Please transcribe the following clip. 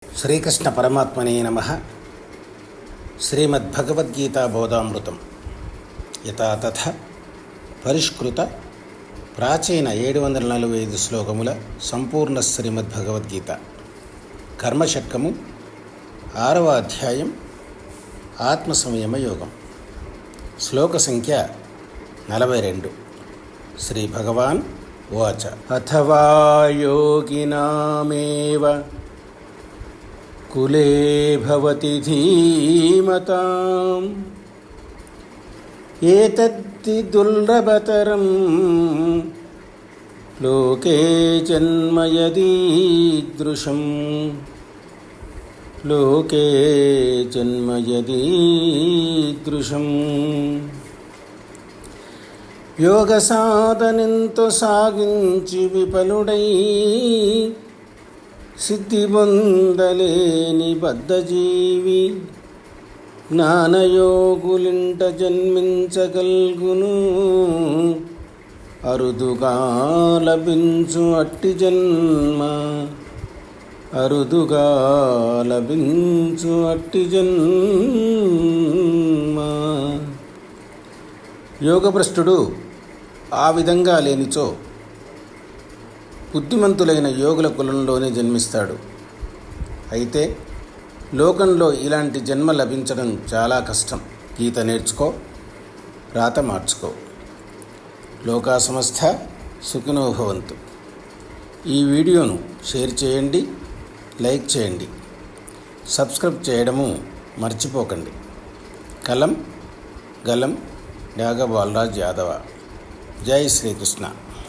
శ్రీకృష్ణ పరమాత్మనే నమః. శ్రీమద్భగవద్గీతా బోధామృతం యథా తథా పరిష్కృత ప్రాచీన 745 శ్లోకముల సంపూర్ణ శ్రీమద్భగవద్గీత కర్మషట్కము 6వ అధ్యాయం ఆత్మసంయమ యోగం. శ్లోక సంఖ్య 42. శ్రీ భగవాన్ ఉవాచ అథవా యోగినామేవ కులే భవతి ధీమతాం ఏతద్ధి దుర్లభతరం లోకే జన్మ యదీదృశం లోకే జన్మ యదీదృశం. యోగ సాధనంతో సాగించి విఫలుడై సిద్ధి పొందలేని బద్ధజీవి జ్ఞానయోగులింట జన్మించగల్గును. అరుదుగా లభించు అట్టి జన్మ అరుదుగా లభించు అట్టి జన్మ. యోగభ్రష్టుడు ఆ విధంగా లేనిచో బుద్ధిమంతులైన యోగుల కులంలోనే జన్మిస్తాడు. అయితే లోకంలో ఇలాంటి జన్మ లభించడం చాలా కష్టం. గీత నేర్చుకో, రాత మార్చుకో. లోకా సమస్త సుఖినో భవంతు. ఈ వీడియోను షేర్ చేయండి, లైక్ చేయండి, సబ్స్క్రైబ్ చేయడము మర్చిపోకండి. కలం గలం డాగ బాలరాజ్ యాదవ. జై శ్రీకృష్ణ.